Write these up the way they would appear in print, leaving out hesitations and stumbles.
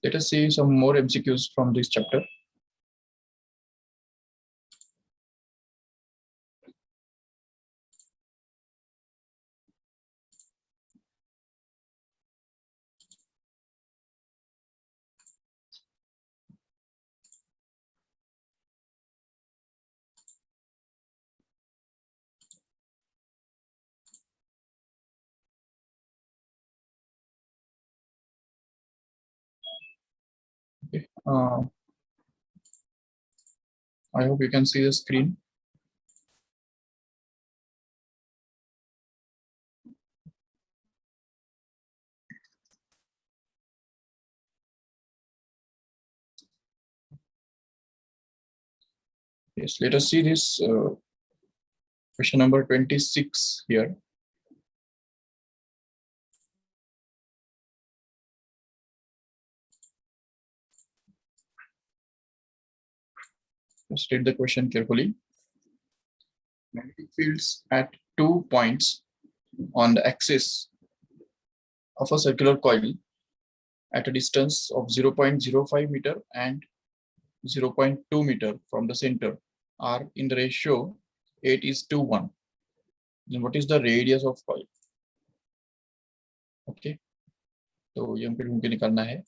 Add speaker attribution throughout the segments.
Speaker 1: Let us see some more MCQs from this chapter. Okay. I hope you can see the screen. Yes, let us see this question number 26 here. Let's read the question carefully. Magnetic fields at 2 points on the axis of a circular coil at a distance of 0.05 meter and 0.2 meter from the center are in the ratio 8:1. Then what is the radius of coil? Okay, तो ये हमको ढूंढ के निकालना है.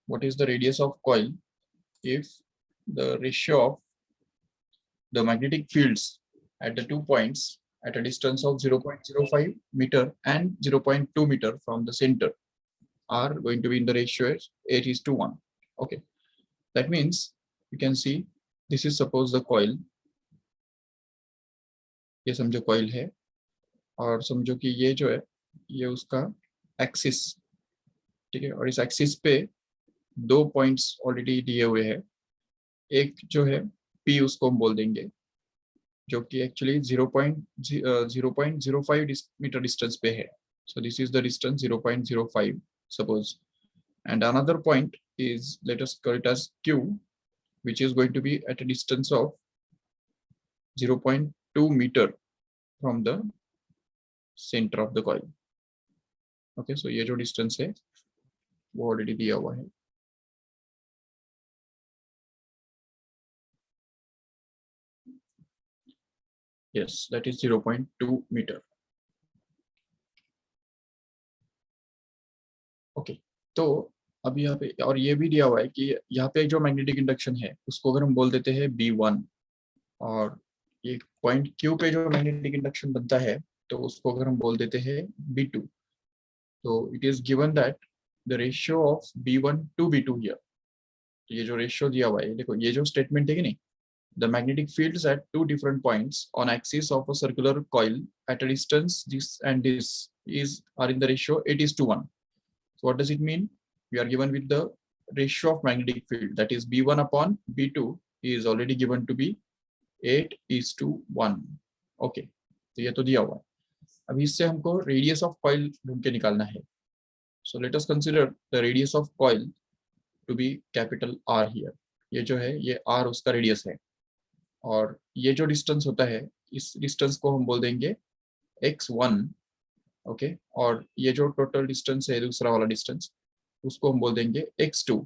Speaker 1: What is the radius of coil if the ratio of the magnetic fields at the 2 points at a distance of 0.05 meter and 0.2 meter from the center are going to be in the ratio 8:1. Okay, that means you can see this is suppose the coil. ये समझो coil है और समझो कि ये जो है ये उसका एक्सिस, ठीक है, और इस एक्सिस पे 2 पॉइंट्स ऑलरेडी दिए हुए हैं. एक जो है P उसको हम बोल देंगे जो कि एक्चुअली 0.05 मीटर डिस्टेंस पे है. So this is the distance 0.05 suppose, and another point is, let us call it as Q, which is going to be at a distance of 0.2 meter from the center of the coil. Okay, so ये जो distance है वो already दिया हुआ है. Yes, that is 0.2 meter. Okay, तो अब यहाँ पे और ये भी दिया हुआ है कि यहाँ पे जो मैग्नेटिक इंडक्शन है उसको अगर हम बोल देते हैं B1 और ये पॉइंट Q पे जो मैग्नेटिक इंडक्शन बनता है तो उसको अगर हम बोल देते हैं B2, तो it is given that the ratio of B1 to B2 here. ये जो रेशियो दिया हुआ है, देखो ये जो स्टेटमेंट है कि नहीं, the magnetic fields at 2 different points on axis of a circular coil at a distance this and this are in the ratio 8:1. So what does it mean? We are given with the ratio of magnetic field, that is B1 upon B2 is already given to be 8:1. Okay, तो ये तो दिया हुआ है. अभी इससे हमको radius of coil ढूंढ के निकालना है. So let us consider the radius of coil to be capital R here. ये जो है ये R उसका रेडियस है और ये जो डिस्टेंस होता है इस डिस्टेंस को हम बोल देंगे x1. ओके, और ये जो टोटल डिस्टेंस है दूसरा वाला डिस्टेंस उसको हम बोल देंगे x2.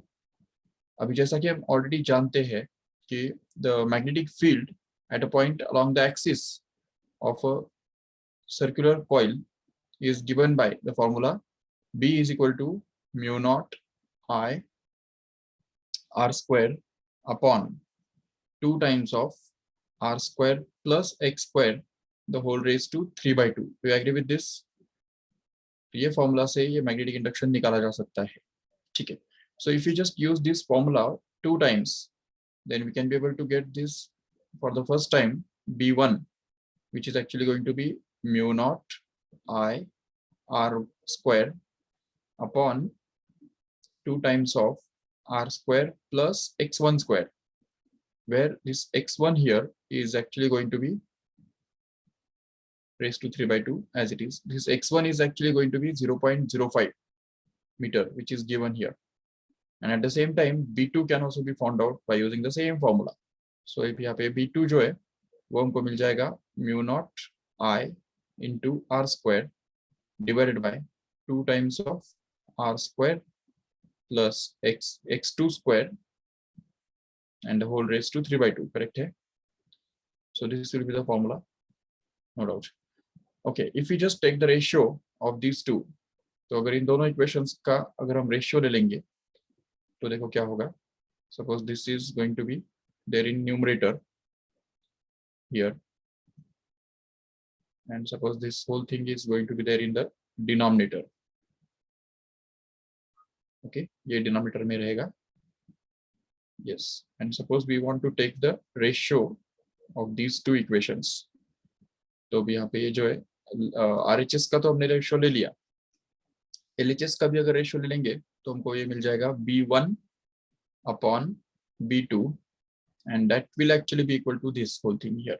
Speaker 1: अभी जैसा कि हम ऑलरेडी जानते हैं कि the magnetic field at a point along the axis of a circular coil is given by the formula B is equal to mu naught I R square upon 2 times of R square plus X square the whole raised to 3/2. Do you agree with this? ये formula से ये magnetic induction निकाला जा सकता है. ठीक है, so if you just use this formula 2 times then we can be able to get this for the first time B1, which is actually going to be mu naught I R square upon 2 times of R square plus X1 square, where this x1 here is actually going to be raised to 3/2 as it is. This x1 is actually going to be 0.05 meter, which is given here. And at the same time, B2 can also be found out by using the same formula. So if यहाँ पे B2 जो है वो हमको मिल जाएगा mu naught I into R square divided by 2 times of R square plus x2 square and the whole raised to 3 by 2, correct है? So this will be the formula, no doubt. Okay, if we just take the ratio of these two, तो अगर इन दोनों equations का अगर हम ratio ले लेंगे तो देखो क्या होगा. Suppose this is going to be there in numerator here, and suppose this whole thing is going to be there in the denominator. Okay, ये denominator में रहेगा. Yes, and suppose we want to take the ratio of these two equations. तो भी यहाँ पे ये जो है RHS का तो हमने रेशियो ले लिया, LHS का भी अगर रेशियो ले लेंगे तो हमको ये मिल जाएगा B1 upon B2, and that will actually be equal to this whole thing here.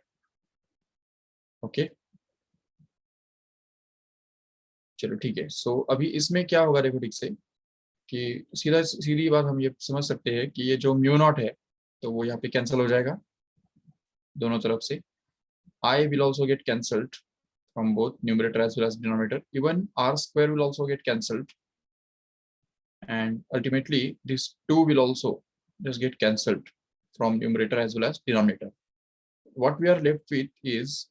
Speaker 1: Okay, चलो ठीक है. सो अभी इसमें क्या होगा देखो ठीक से कि सीधी बात हम ये समझ सकते हैं कि ये जो म्यू नॉट है तो वो यहाँ पे कैंसिल हो जाएगा दोनों तरफ से. I will also get cancelled from both numerator as well as denominator. Even r square will also get cancelled, and ultimately this 2 will also just get cancelled from numerator as well as denominator. What we are left with is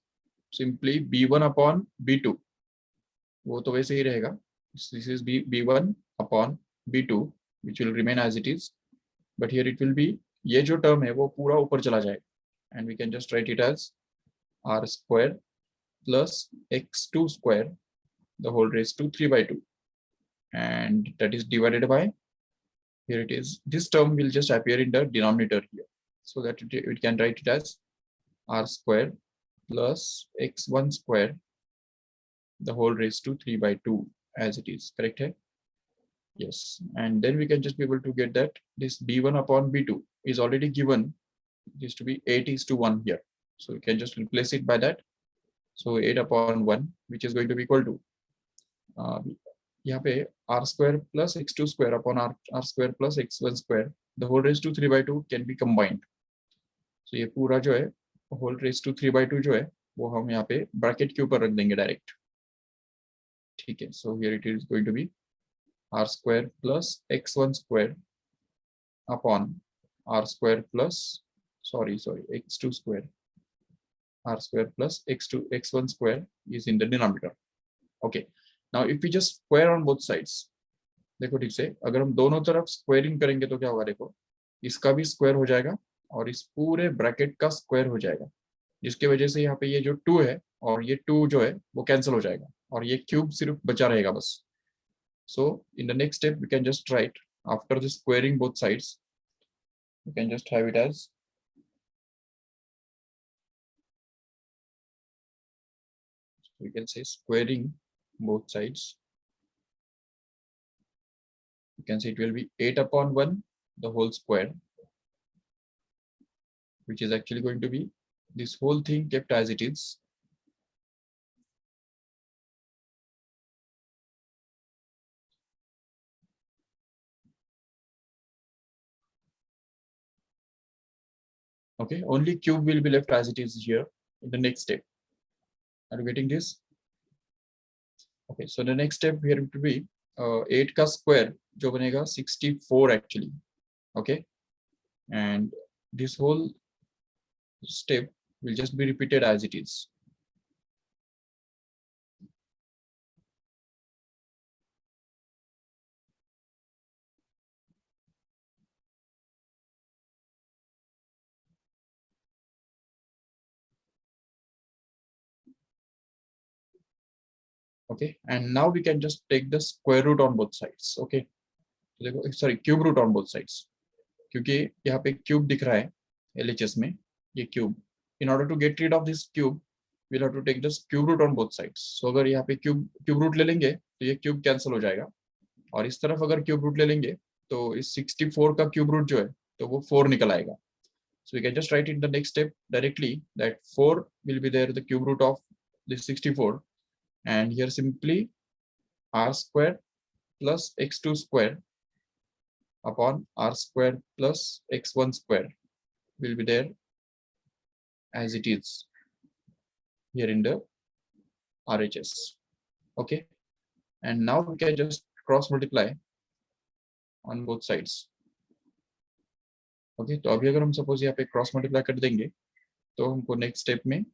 Speaker 1: simply b1 upon b2. वो तो वैसे ही रहेगा. This is b1 upon b2 which will remain as it is, but here it will be ये जो term है वो पूरा ऊपर चला जाएगा, and we can just write it as r square plus x2 square the whole raised to 3 by 2, and that is divided by, here it is, this term will just appear in the denominator here, so that it can write it as r square plus x1 square the whole raised to 3 by 2 as it is, correct hai? Yes, and then we can just be able to get that this b1 upon b2 is already given this to be 8:1 here, so we can just replace it by that. So 8 upon 1 which is going to be equal to यहाँ पे r square plus x2 square upon r square plus x1 square the whole raised to 3 by 2 can be combined. So ये पूरा जो है whole raised to 3 by 2 जो है वो हम यहाँ पे ब्रैकेट के ऊपर रख देंगे डायरेक्ट, ठीक है. So here it is going to be r square plus x1 square upon r square plus x2 square, r square plus x1 square is in the denominator. Okay, now if we just square on both sides, देखो ठीक से अगर हम दोनों तरफ squaring करेंगे तो क्या होगा, देखो इसका भी स्क्वायर हो जाएगा और इस पूरे ब्रैकेट का स्क्वायर हो जाएगा, जिसकी वजह से यहाँ पे ये जो 2 है और ये 2 जो है वो कैंसिल हो जाएगा और ये क्यूब सिर्फ बचा रहेगा बस. So in the next step we can just write, after the squaring both sides, we can just have it as we can say squaring both sides. You can say it will be 8 upon 1 the whole square, which is actually going to be this whole thing kept as it is. Okay, only cube will be left as it is here in the next step. Are you getting this? Okay, so the next step here to be 8 का square जो बनेगा 64 actually. Okay, and this whole step will just be repeated as it is. Okay, and now we can just take the square root on both sides. Okay, sorry, cube root on both sides, क्योंकि यहाँ पे cube दिख रहा है LHS में, ये cube. In order to get rid of this cube, we'll have to take this cube root on both sides. So अगर यहाँ पे cube root ले लेंगे तो ये cube cancel हो जाएगा, और इस तरफ अगर cube root ले लेंगे तो इस 64 का cube root जो है तो वो 4 निकल आएगा. So we can just write in the next step directly that 4 will be there the cube root of this 64, and here simply r square plus x2 square upon r square plus x1 square will be there as it is here in the RHS. Okay, and now we can just cross multiply on both sides. Okay तो अभी अगर हम suppose यहाँ पे cross multiply कर देंगे तो हमको नेक्स्ट स्टेप में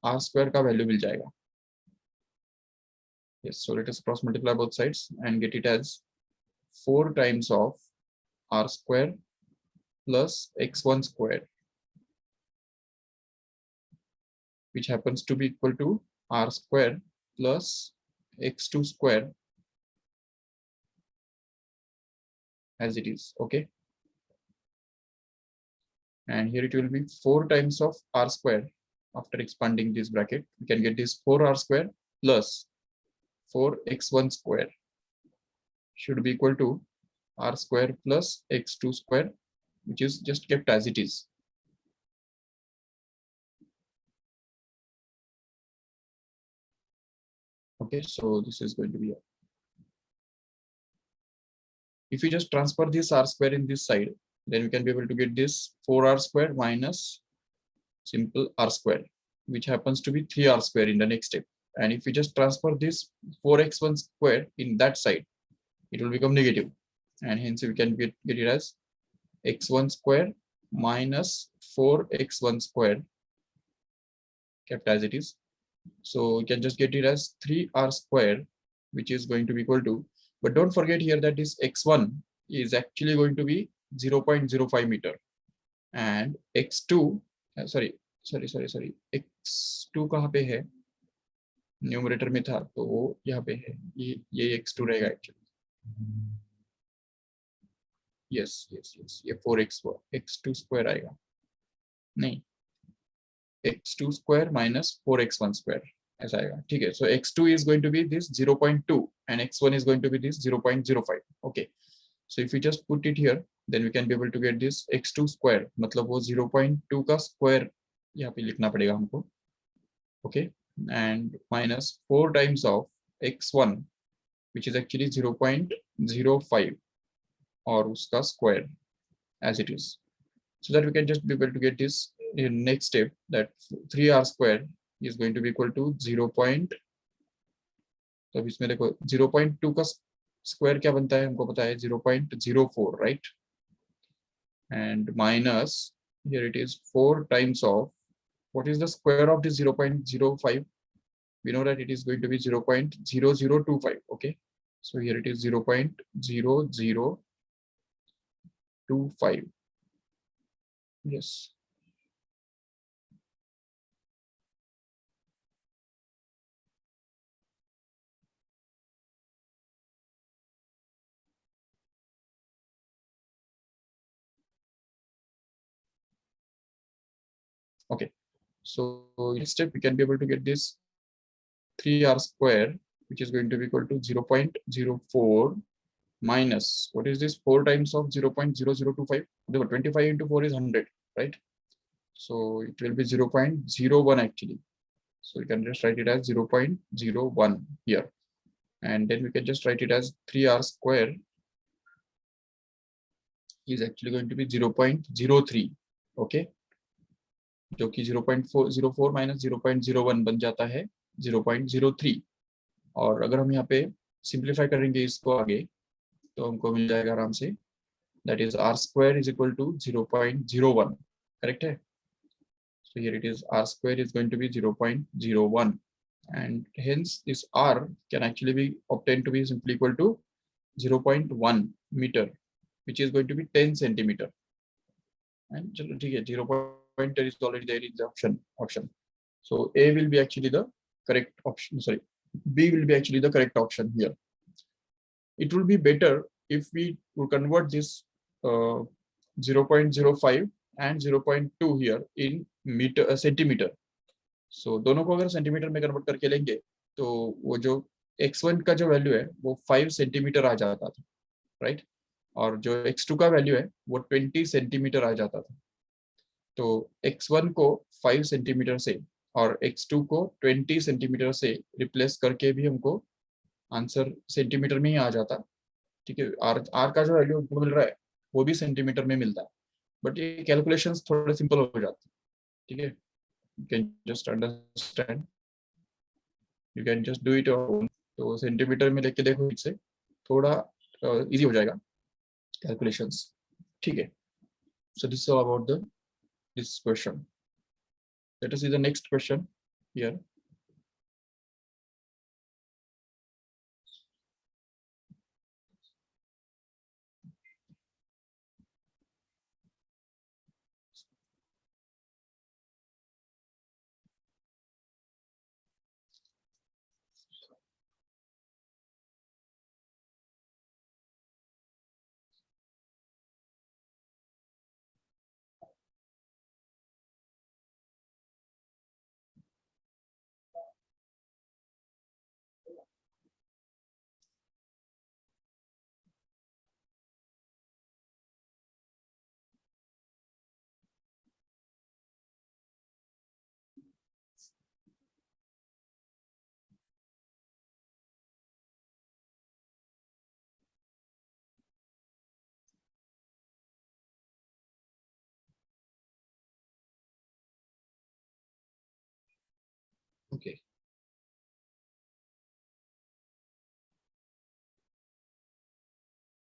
Speaker 1: आर स्क्वायर का वैल्यू मिल जाएगा. Yes, so let us cross multiply both sides and get it as 4 times of r square plus x1 square, which happens to be equal to r square plus x2 square as it is. Okay, and here it will be 4 times of r square. After expanding this bracket, we can get this 4r square plus 4x1 square should be equal to r square plus x2 square, which is just kept as it is. Okay, so this is going to be. If we just transfer this r square in this side, then we can be able to get this 4r square minus simple r square, which happens to be 3r square in the next step. And if we just transfer this 4x1 square in that side, it will become negative. And hence we can get it as x1 square minus 4x1 square kept as it is. So we can just get it as 3r square, which is going to be equal to, but don't forget here that this x1 is actually going to be 0.05 meter and x2 sorry x2 कहाँ पे है, numerator में था तो वो यहाँ पे है, ये x2 रहेगा एक्चुअली. यस ये 4x2 स्क्वायर आएगा, नहीं x2 square minus 4x1 square ऐसा आएगा. ठीक है, सो x2 is going to be this 0.2 and x1 is going to be this 0.05. okay, so if we just put it here, then we can be able to get this x2 square, मतलब वो 0.2 का square यहाँ पे लिखना पड़ेगा हमको. okay, and minus 4 times of x1, which is actually 0.05 और उसका square as it is, so that we can just be able to get this in next step, that 3r square is going to be equal to 0. तो अब इसमें देखो 0.2 का square क्या बनता है हमको पता है 0.04, right? And minus here it is 4 times of what is the square of this 0.05? We know that it is going to be 0.0025. okay, so here it is 0.0025. yes. Okay, so next step we can be able to get this 3r square, which is going to be equal to 0.04 minus what is this 4 times of 0.0025. 25 into 4 is 100, right? So it will be 0.01 actually. So we can just write it as 0.01 here, and then we can just write it as 3r square is actually going to be 0.03. okay, जो कि 0.04 minus 0.01 बन जाता है 0.03. और अगर हम यहाँ पे सिंप्लीफाई करेंगे इसको आगे तो हमको मिल जाएगा आराम से, that is r square is equal to 0.01. Correct है? So here it is, r square is going to be 0.01, and hence this r can actually be obtained to be simply equal to 0.1 meter, which is going to be 10 centimeter. And ठीक है, 0.10 is already there in the option. So A will be actually the correct option. Sorry, B will be actually the correct option here. It will be better if we would convert this 0.05 and 0.2 here in meter centimeter. So दोनों को अगर centimetre में convert करके लेंगे तो वो जो x1 का जो वैल्यू है वो 5 सेंटीमीटर आ जाता था, राइट? और जो x2 का वैल्यू है वो 20 सेंटीमीटर आ जाता था. तो x1 को 5 सेंटीमीटर से और x2 को 20 सेंटीमीटर से रिप्लेस करके भी हमको आंसर सेंटीमीटर में ही आ जाता. ठीक है, आर का जो वैल्यू हमको मिल रहा है वो भी सेंटीमीटर में मिलता है, बट ये कैलकुलेशंस थोड़े सिंपल हो जाते हैं. ठीक है, you can just understand, you can just do it on. तो सेंटीमीटर में लेके देखो इससे थोड़ा इजी हो जाएगा. calculations. ठीक है. So this is all about this question. Let us see the next question here. Okay.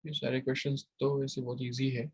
Speaker 1: ये सारे क्वेश्चंस तो वैसे बहुत इजी है.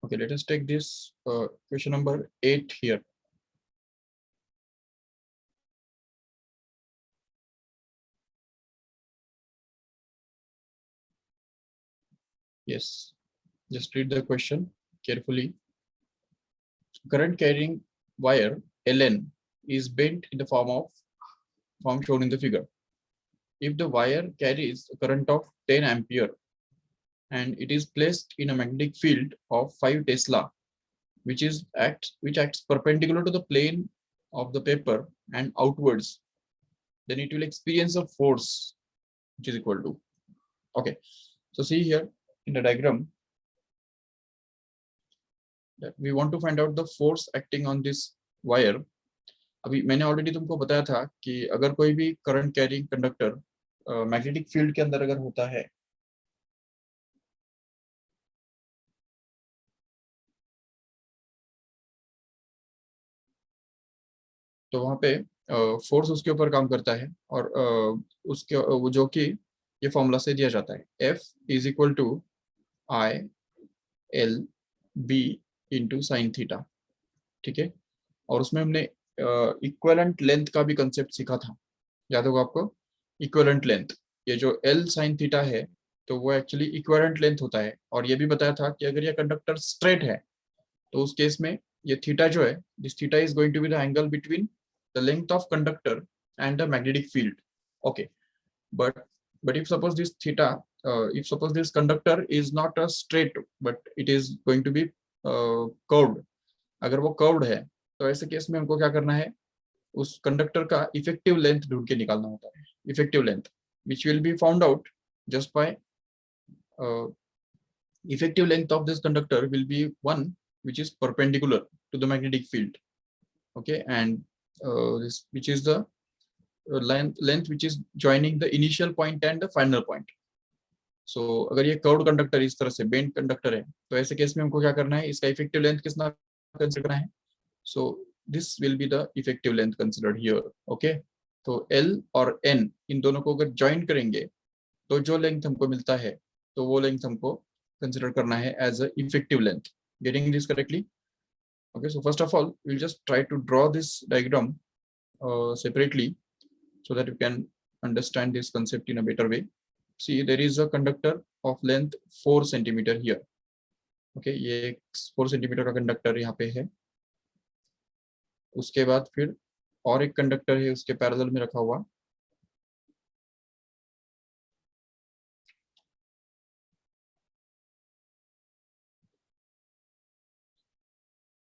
Speaker 1: Okay, let us take this question number 8 here. Yes, just read the question carefully. Current carrying wire Ln is bent in the form shown in the figure. If the wire carries a current of 10 ampere and it is placed in a magnetic field of 5 Tesla, which acts perpendicular to the plane of the paper and outwards, then it will experience a force which is equal to. Okay, so see here in the diagram that we want to find out the force acting on this wire. अभी मैंने already तुमको बताया था कि अगर कोई भी current carrying conductor magnetic field के अंदर अगर होता है तो वहां पे फोर्स उसके ऊपर काम करता है और उसके जो कि ये फॉर्मूला से दिया जाता है F is equal to I L B into sine theta. ठीक है, और उसमें हमने इक्विवेलेंट लेंथ का भी कंसेप्ट सीखा था, याद होगा आपको. इक्विवेलेंट लेंथ, ये जो एल साइन थीटा है तो वो एक्चुअली इक्विवेलेंट लेंथ होता है. और ये भी बताया था कि अगर ये कंडक्टर स्ट्रेट है तो उस केस में ये थीटा जो है, this theta is going to be the angle between the length of conductor and the magnetic field. Okay, but if suppose this theta, if suppose this conductor is not a straight but it is going to be curved, अगर वो curved है तो ऐसे case में हमको क्या करना है, उस कंडक्टर का इफेक्टिव लेंथ ढूंढ के निकालना होता है. Effective length which will be found out just by effective length of this conductor will be one which is perpendicular to the magnetic field. Okay, and this which is the length which is joining the initial point and the final point. So अगर ये curved conductor इस तरह से bend conductor है तो ऐसे case में हमको क्या करना है, इसका इफेक्टिव लेंथ कितना कंसीडर करना है. So this will be the effective length considered here. Okay, तो L और N इन दोनों को अगर ज्वाइन करेंगे तो जो लेंथ हमको मिलता है तो वो लेंथ हमको कंसीडर करना है as a effective length. Getting this correctly? Okay, so first of all we'll just try to draw this diagram separately so that you can understand this concept in a better way. See, there is a conductor of length 4 centimeter here. Okay, ये 4 centimeter का conductor यहाँ पे है. उसके बाद फिर और एक कंडक्टर है उसके पैरेलल में रखा हुआ.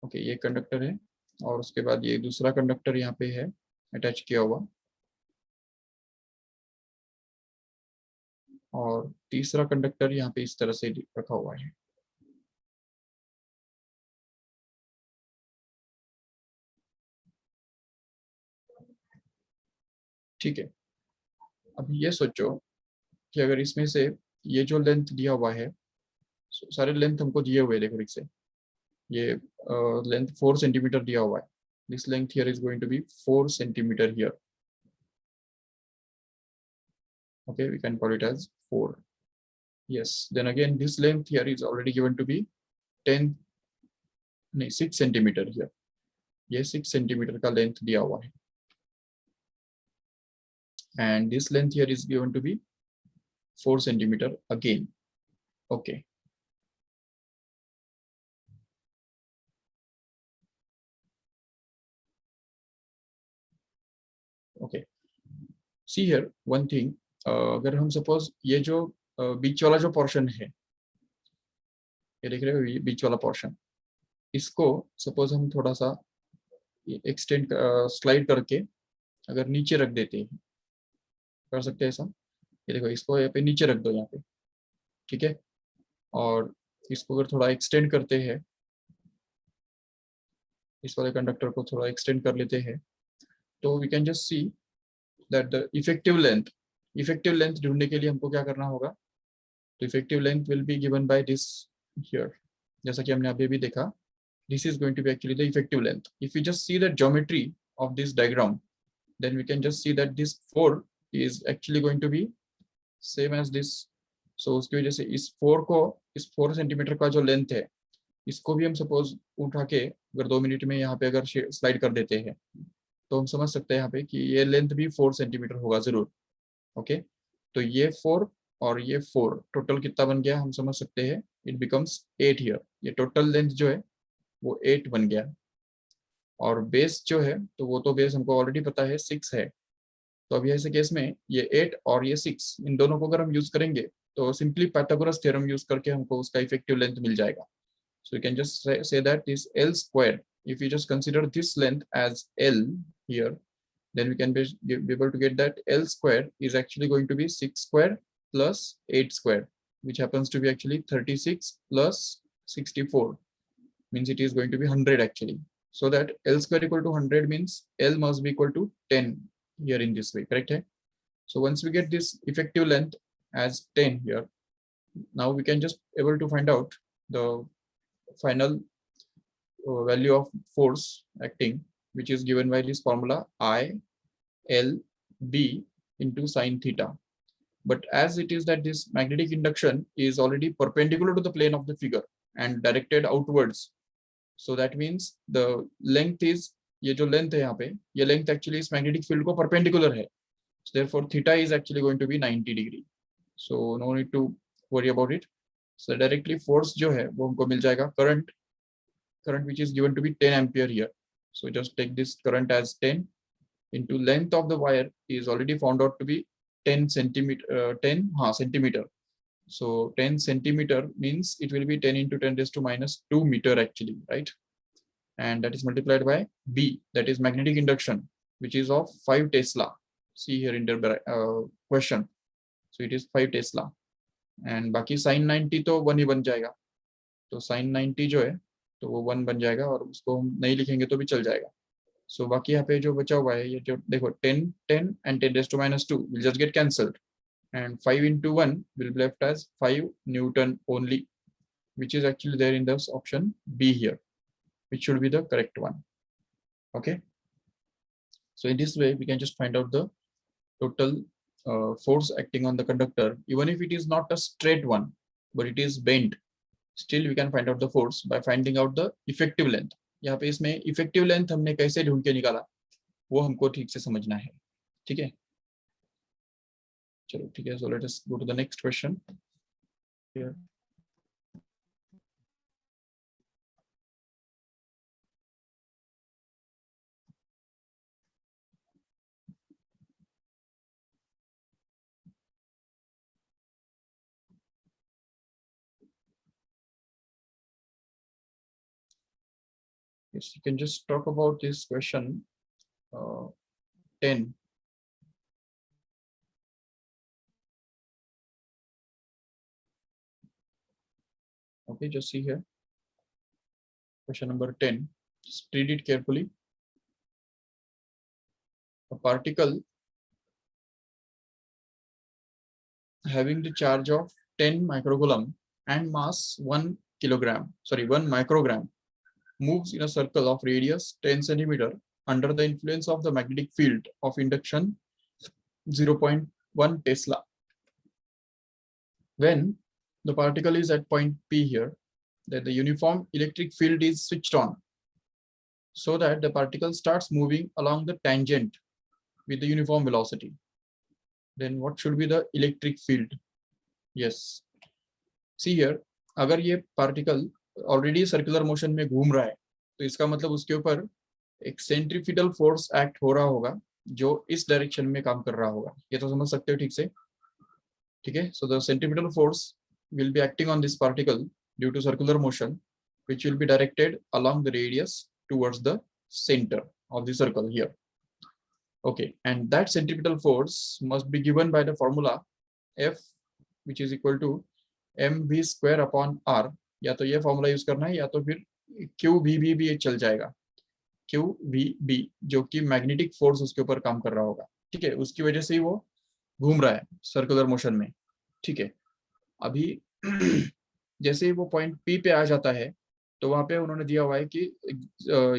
Speaker 1: ओके, ये कंडक्टर है और उसके बाद ये दूसरा कंडक्टर यहाँ पे है अटैच किया हुआ. और तीसरा कंडक्टर यहाँ पे इस तरह से रखा हुआ है। ठीक है, अब ये सोचो कि अगर इसमें से ये जो लेंथ दिया हुआ है, सारे लेंथ हमको दिए हुए हैं, देखो ठीक से, ये लेंथ 4 सेंटीमीटर दिया हुआ है. This length here is going to be 4 centimeter here. Okay, we can call it as 4. Yes, then again this length here is already given to be 10, नहीं 6 centimeter here. ये 6 centimeter का length दिया हुआ है. And this length here is given to be 4 centimeter again. Okay. Okay. See here one thing. अगर हम suppose ये जो बीच वाला जो portion है, ये देख रहे हो, ये बीच वाला portion, इसको suppose हम थोड़ा सा एक्सटेंड स्लाइड करके अगर नीचे रख देते हैं, कर सकते हैं ऐसा. ये देखो, इसको यहाँ पे नीचे रख दो यहाँ पे, ठीक है. और इसको अगर थोड़ा एक्सटेंड करते हैं, इस वाले कंडक्टर को थोड़ा एक्सटेंड कर लेते हैं, तो we can just see that the effective length ढूंढने के लिए हमको क्या करना होगा. तो effective length will be given by this here, जैसा कि हमने अभी भी देखा. This is going to be actually the effective length. If we just see the geometry of this diagram, then we can just see that this 4 is actually going to be same as this. So उसकी वजह से इस 4 को, इस 4 centimetre का जो length है, इसको भी हम सपोज उठा के अगर 2 मिनट में यहाँ पे अगर स्लाइड कर देते हैं, तो हम समझ सकते हैं यहाँ पे कि ये लेंथ भी 4 सेंटीमीटर होगा जरूर. ओके, तो ये 4 और ये 4 टोटल कितना बन गया हम समझ सकते हैं. It becomes 8 here. ये टोटल लेंथ जो है वो 8 बन गया. और बेस जो है, तो वो तो बेस हमको ऑलरेडी पता है 6 है. तो अभी ऐसे केस में ये 8 और ये 6, इन दोनों को अगर हम यूज करेंगे तो सिंपली पाइथागोरस थ्योरम यूज करके हमको उसका इफेक्टिव लेंथ मिल जाएगा. So you can just say that this L square, if you just consider this length as L here, then we can be able to get that L square is actually going to be 6 square plus 8 square, which happens to be actually 36 plus 64, means it is going to be 100 actually. So that L square equal to 100 means L must be equal to 10 here in this way, correct hai? So once we get this effective length as 10 here, now we can just able to find out the final value of force acting, which is given by this formula I L B into sine theta. But as it is that this magnetic induction is already perpendicular to the plane of the figure and directed outwards, so that means the length is, ये जो length है यहाँ पे, ये length actually इस magnetic field को perpendicular है. Therefore theta is actually going to be 90 degree. So no need to worry about it. So directly force जो है वो हमको मिल जाएगा current which is given to be 10 ampere here. So just take this current as 10 into length of the wire is already found out to be 10 centimeter, 10 centimeter. So 10 centimeter means it will be 10 into 10 raised to minus 2 meter actually, right? And that is multiplied by B, that is magnetic induction, which is of 5 Tesla. See here in the question. So it is 5 Tesla. And बाकी sin 90 तो 1 ही बन जाएगा. तो sin 90 जो है तो वो 1 बन जाएगा, और उसको हम नहीं लिखेंगे तो भी चल जाएगा. So बाकी यहाँ पे जो बचा हुआ है, ये जो देखो 10 10 and 10 raised to minus 2 will just get cancelled, and 5 into 1 will be left as 5 Newton only, which is actually there in this option B here, which should be the correct one. Okay, so in this way we can just find out the total force acting on the conductor, even if it is not a straight one but it is bent. Still we can find out the force by finding out the effective length. यहाँ पे इसमें effective length हमने कैसे ढूंढ के निकाला वो हमको ठीक से समझना है. ठीक है, चलो ठीक है. So let us go to the next question here. Yes, you can just talk about this question 10. Okay, just see here. Question number 10. Just read it carefully. A particle having the charge of 10 microcoulomb and mass 1 microgram moves in a circle of radius 10 centimeter under the influence of the magnetic field of induction 0.1 Tesla. When the particle is at point P here, that the uniform electric field is switched on so that the particle starts moving along the tangent with the uniform velocity. Then what should be the electric field? Yes. See here, अगर ये particle already circular motion में घूम रहा है, तो इसका मतलब उसके ऊपर एक सेंट्रीफ्यूगल फोर्स एक्ट हो रहा होगा जो इस डायरेक्शन में काम कर रहा होगा. ये तो समझ सकते हो ठीक से. ठीक है. So the centripetal force will be acting on this particle due to circular motion, which will be directed along the radius towards the center of the circle here. Okay, and that centripetal force must be given by the formula F, which is equal to mv square upon r. या तो ये formula use करना है या तो फिर QVB भी चल जाएगा. QVB जो कि मैग्नेटिक फोर्स उसके ऊपर काम कर रहा होगा. ठीक है, उसकी वजह से ही वो घूम रहा है सर्कुलर मोशन में. ठीक है, अभी जैसे ही वो पॉइंट P पे आ जाता है तो वहां पे उन्होंने दिया हुआ है कि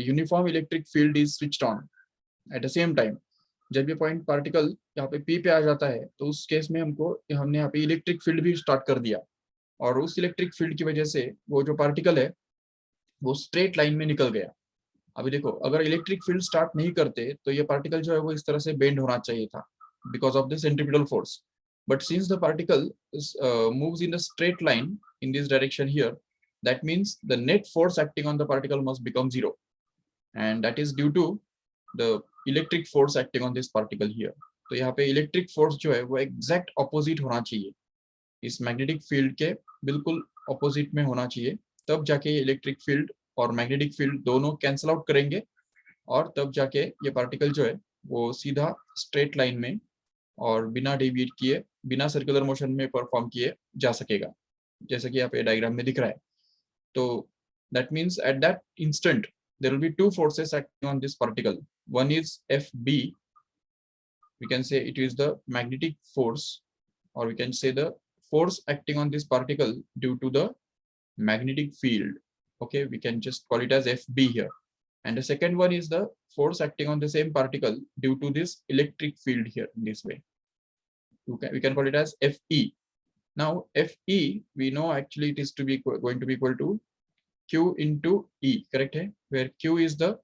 Speaker 1: uniform electric field is switched on at the same time. जब ये पॉइंट पार्टिकल यहाँ पे P पे आ जाता है तो उस केस में हमने यहाँ पे इलेक्ट्रिक फील्ड भी स्टार्ट कर दिया, और उस इलेक्ट्रिक फील्ड की वजह से वो जो पार्टिकल है वो स्ट्रेट लाइन में निकल गया. अभी देखो, अगर इलेक्ट्रिक फील्ड स्टार्ट नहीं करते तो ये पार्टिकल जो है वो इस तरह से बेंड होना चाहिए था because of the centripetal force. But since the particle moves in a straight line in this direction here, that means the net force acting on the particle must become 0, and that is due to the electric force acting on this particle here. तो यहाँ पे electric force जो है वो exact opposite होना चाहिए, इस magnetic field के बिल्कुल opposite में होना चाहिए, तब जाके इलेक्ट्रिक फील्ड और मैग्नेटिक फील्ड दोनों कैंसल आउट करेंगे और तब जाके ये पार्टिकल जो है वो सीधा स्ट्रेट लाइन में और बिना डेविएट किए, बिना सर्कुलर मोशन में परफॉर्म किए जा सकेगा, जैसे कि यहाँ पे डायग्राम में दिख रहा है. तो that means at that instant there will be two forces acting on this particle. One is FB, we can say it is the magnetic force, or we can say the force acting on this particle due to the magnetic field. Okay, we can just call it as FB here. And the second one is the force acting on the same particle due to this electric field here in this way. We can call it as FE. Now FE, we know actually it is to be going to be equal to Q into E, correct? Where Q is the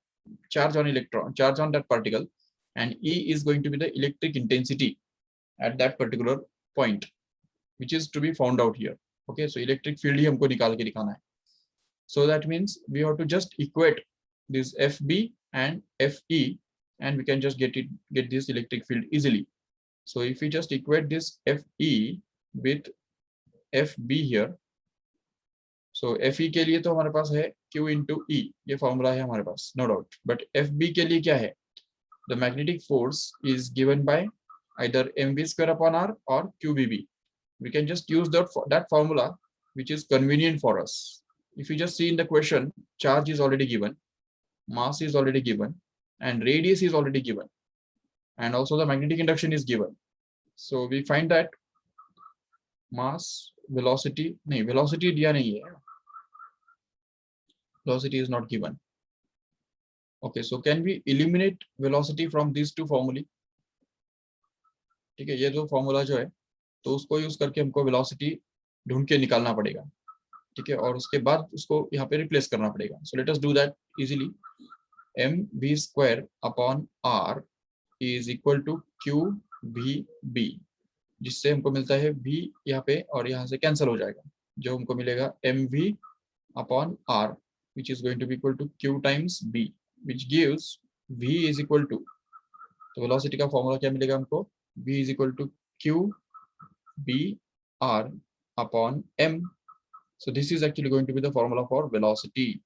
Speaker 1: charge on that particle, and E is going to be the electric intensity at that particular point, which is to be found out here. Okay, so electric field ही हमको निकाल के दिखाना है. So that means we have to just equate this FB and FE, and we can just get this electric field easily. So if we just equate this FE with FB here, so FE के लिए तो हमारे पास है Q into E, ये formula है हमारे पास, no doubt. But FB के लिए क्या है? The magnetic force is given by either mv square upon r or QVB. We can just use that formula, which is convenient for us. If you just see in the question, charge is already given, mass is already given, and radius is already given, and also the magnetic induction is given. So we find that mass, velocity दिया नहीं है, velocity is not given. Okay, so can we eliminate velocity from these two formulae? ठीक है, ये दो formula जो है तो उसको यूज करके हमको वेलोसिटी ढूंढ के निकालना पड़ेगा. ठीक है, और उसके बाद उसको यहाँ पे रिप्लेस करना पड़ेगा. So let us do that easily. mv square upon r is equal to QVB, जिससे हमको मिलता है v यहाँ पे और यहाँ से कैंसिल हो जाएगा, जो हमको मिलेगा mv upon r, which is going to be equal to q times b, which gives v is equal to, तो वेलोसिटी का फॉर्मूला क्या मिलेगा हमको? v is equal to QBr upon m. So this is actually going to be the formula for velocity.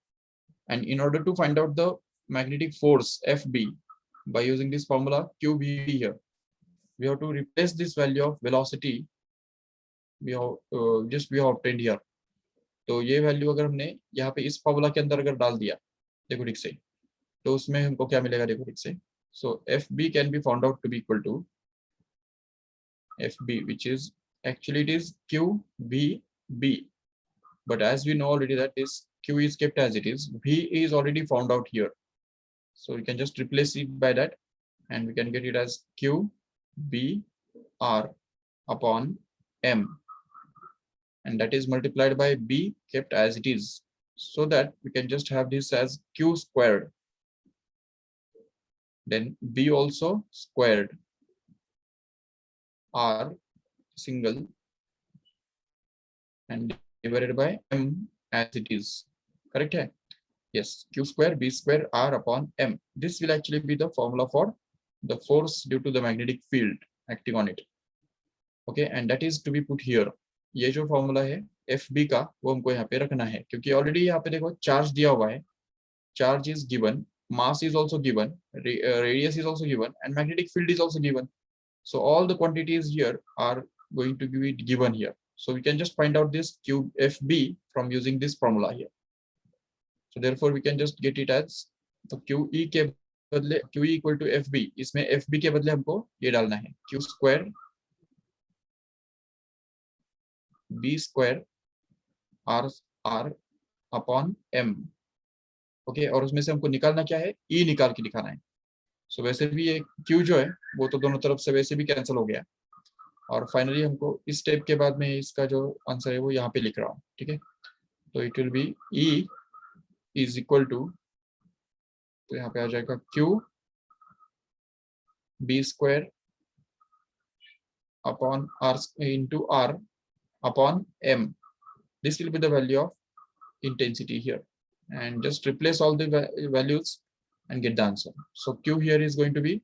Speaker 1: And in order to find out the magnetic force FB by using this formula QVB here, we have to replace this value of velocity we have obtained here. तो ये value अगर हमने यहाँ पे इस formula के अंदर अगर डाल दिया देखो ठीक से, तो उसमें हमको क्या मिलेगा देखो ठीक से। So F B can be found out to be equal to F B which is actually it is q b b, but as we know already that this q is kept as it is, v is already found out here, so we can just replace it by that and we can get it as q b r upon m, and that is multiplied by b kept as it is, so that we can just have this as q squared, then b also squared, r single, and divided by m as it is. Correct hai? Yes, q square b square r upon m. This will actually be the formula for the force due to the magnetic field acting on it. Okay, and that is to be put here. ये जो formula है F B का वो हमको यहाँ पे रखना है, क्योंकि ऑलरेडी यहाँ पे देखो चार्ज दिया हुआ है, charge is given, mass is also given, radius is also given, and magnetic field is also given. So all the quantities here are going to be given here. So we can just find out this q f b from using this formula here. So therefore we can just get it as, तो QE के बदले QE equal to FB, इसमें FB के बदले हमको ये डालना है Q square B square R R upon M. Okay, और उसमें से हमको निकालना क्या है, E निकाल के दिखाना है. सो वैसे भी ये Q जो है वो तो दोनों तरफ से वैसे भी कैंसिल हो गया, और फाइनली हमको इस स्टेप के बाद में इसका जो आंसर है वो यहाँ पे लिख रहा हूँ. ठीक है, तो it will be E is equal to, तो यहाँ पे आ जाएगा Q B square upon R into R upon M. This will be the value of intensity here, and just replace all the values and get the answer. So Q here is going to be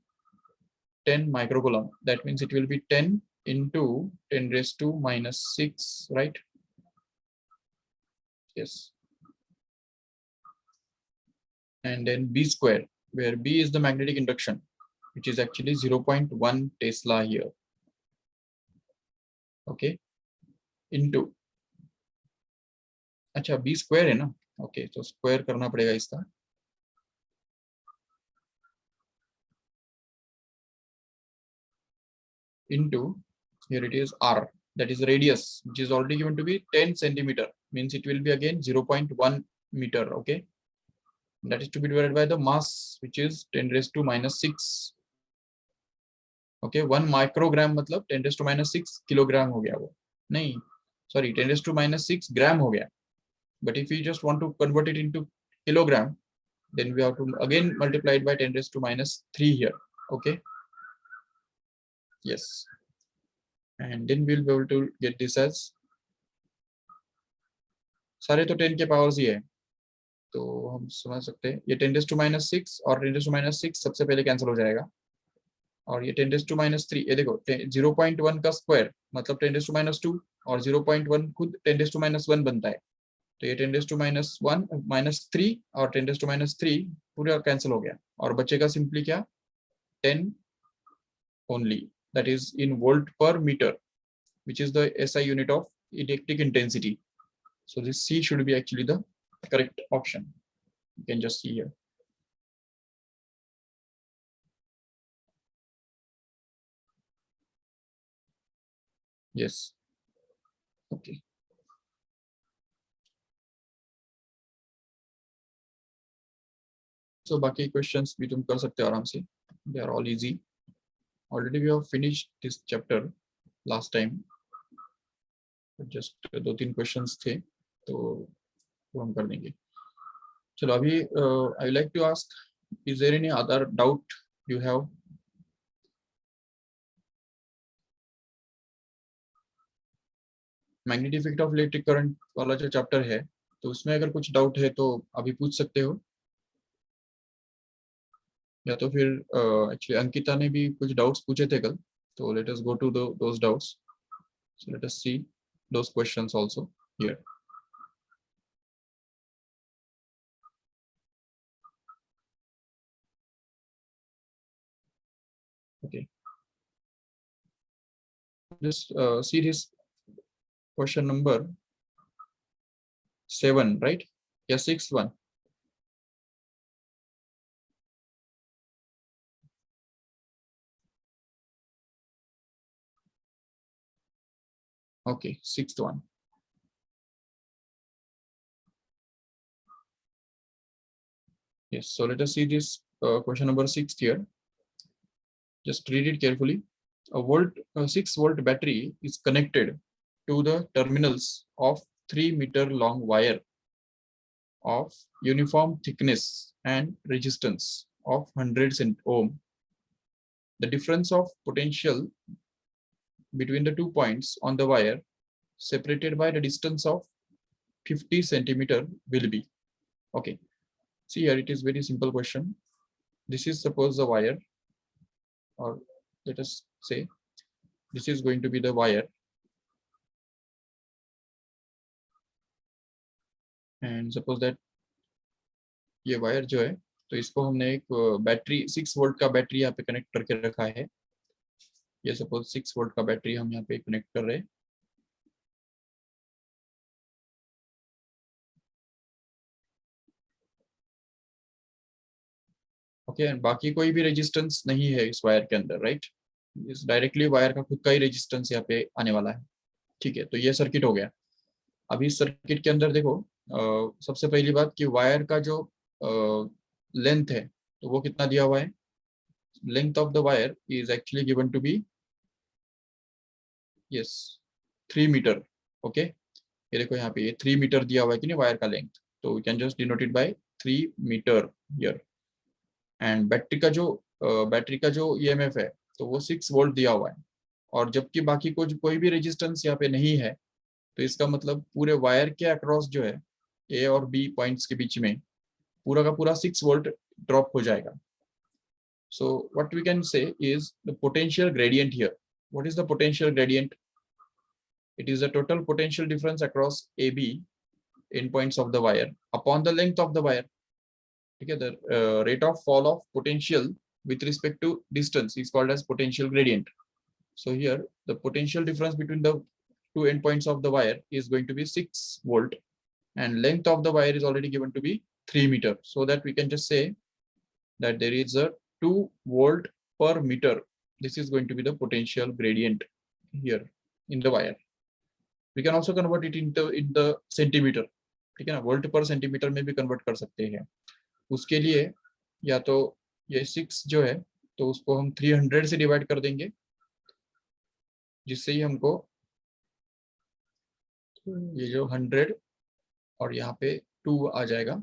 Speaker 1: 10 microcoulomb. That means it will be 10 into 10 raised to minus 6, right? Yes. And then B square, where B is the magnetic induction, which is actually 0.1 Tesla here. Okay, into, अच्छा B square है ना, okay, तो square करना पड़ेगा इसका, into, here it is R, that is radius, which is already given to be 10 centimeter, means it will be again 0.1 meter. Okay, that is to be divided by the mass, which is 10 raised to minus 6. Okay, 1 microgram मतलब 10 raised to minus 6 kilogram हो गया वो, नहीं sorry 10 raised to minus 6 gram हो गया, but if you just want to convert it into kilogram, then we have to again multiply it by 10 raised to minus 3 here. Okay, yes, and then we'll be able to get this as, सारे तो 10 के powers ही है, तो हम समझ सकते हैं ये 10 raised to minus 6 और 10 raised to minus 6 सबसे पहले कैंसिल हो जाएगा, और ये 10 raised to minus 3, ये देखो 0.1 का स्क्वायर मतलब 10 raised to minus 2, और 0.1 खुद 10 raised to minus 1 बनता है, तो ये 10 raised to minus 1 minus 3 और 10 raised to minus 3 पूरा कैंसिल हो गया, और बचेगा सिंपली क्या, 10 only, that is in volt per meter, which is the SI unit of electric intensity. So this C should be actually the correct option. You can just see here. Yes. Okay. So बाकी questions भी तुम कर सकते हो आराम से. They are all easy. Already we have finished this chapter last time. Just 2-3 questions थे, तो वो हम कर देंगे. चलो अभी I would like to ask, is there any other doubt you have? Magnetic effect of electric current वाला जो चैप्टर है, तो उसमें अगर कुछ डाउट है तो अभी पूछ सकते हो, या तो फिर एक्चुअली अंकिता ने भी कुछ डाउट्स पूछे थे कल, तो let us go to those doubts. So let us see those questions also here. Okay, just see this question number. 7 right या 6 1? Okay, 6th one. Yes, so let us see this question number 6 here. Just read it carefully. A 6-volt battery is connected to the terminals of 3-meter long wire of uniform thickness and resistance of 100 ohm. The difference of potential between the 2 points on the wire separated by the distance of 50 centimeter will be. Okay, see here it is very simple question. This is suppose the wire, or let us say this is going to be the wire, and suppose that ये wire जो है तो इसको हमने एक battery 6 volt का battery यहाँ पे कनेक्ट करके रखा है. ये सपोज 6 वोल्ट का बैटरी हम यहाँ पे कनेक्ट कर रहे हैं. ओके, एंड बाकी कोई भी रेजिस्टेंस नहीं है इस वायर के अंदर, राइट? इस डायरेक्टली वायर का खुद का ही रेजिस्टेंस यहाँ पे आने वाला है. ठीक है, तो ये सर्किट हो गया. अभी इस सर्किट के अंदर देखो, सबसे पहली बात कि वायर का जो लेंथ है तो वो कितना दिया हुआ है. Length of the wire is actually given to be yes 3 metre. Okay, ये देखो यहाँ पे ये 3 मीटर दिया हुआ है कि नहीं वायर का लेंथ, तो we can just denote it by 3 metre here. And battery का जो ईएमएफ है तो वो 6 वोल्ट दिया हुआ है, और जबकि बाकी कोई भी रेजिस्टेंस यहाँ पे नहीं है, तो इसका मतलब पूरे वायर के अक्रॉस जो है ए और बी पॉइंट्स के बीच में पूरा का पूरा 6 वोल्ट ड्रॉप हो जाएगा. So what we can say is the potential gradient here. What is the potential gradient? It is the total potential difference across A B in points of the wire upon the length of the wire. ठीक है, the rate of fall of potential with respect to distance is called as potential gradient. So here the potential difference between the two endpoints of the wire is going to be 6 volt, and length of the wire is already given to be 3 meter, so that we can just say that there is a 2 volt per meter. This is going to be the potential gradient here in the wire. We can also convert it into in the centimeter. ठीक है ना, volt पर centimetre में भी convert कर सकते हैं. उसके लिए या तो ये 6 जो है तो उसको हम 300 से डिवाइड कर देंगे, जिससे ही हमको ये जो 100 और यहाँ पे 2 आ जाएगा.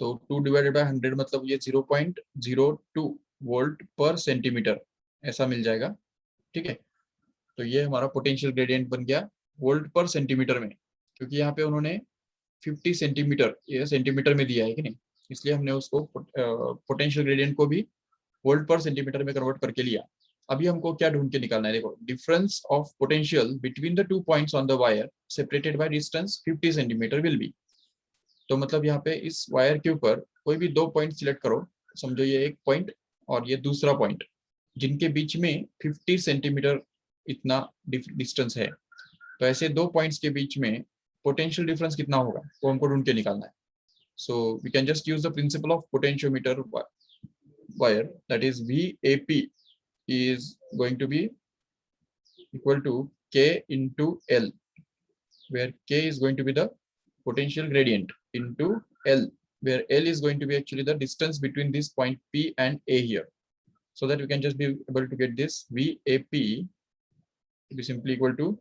Speaker 1: तो 2 डिवाइडेड बाय 100 मतलब ये 0.02 वोल्ट पर सेंटीमीटर ऐसा मिल जाएगा. ठीक है, तो ये हमारा पोटेंशियल ग्रेडियंट बन गया वोल्ट पर सेंटीमीटर में, क्योंकि यहाँ पे उन्होंने 50 सेंटीमीटर ये सेंटीमीटर में दिया है कि नहीं, इसलिए हमने उसको पोटेंशियल ग्रेडियंट को भी वोल्ट पर सेंटीमीटर में कन्वर्ट करके लिया. अभी हमको क्या ढूंढ के निकालना है, देखो difference of potential between the 2 points on the wire separated by distance 50 centimetre will be. तो मतलब यहाँ पे इस वायर के ऊपर कोई भी 2 पॉइंट सिलेक्ट करो, समझो ये एक पॉइंट और ये दूसरा पॉइंट, जिनके बीच में 50 सेंटीमीटर इतना डिस्टेंस है. तो ऐसे 2 पॉइंट्स के बीच में पोटेंशियल डिफरेंस कितना होगा वो हमको ढूंढ के निकालना है. So we can just use the principle of potentiometer wire, that is VAP is going to be equal to K into L, where K is going to be the potential gradient into L, where L is going to be actually the distance between this point P and A here. So that we can just be able to get this VAP to be simply equal to,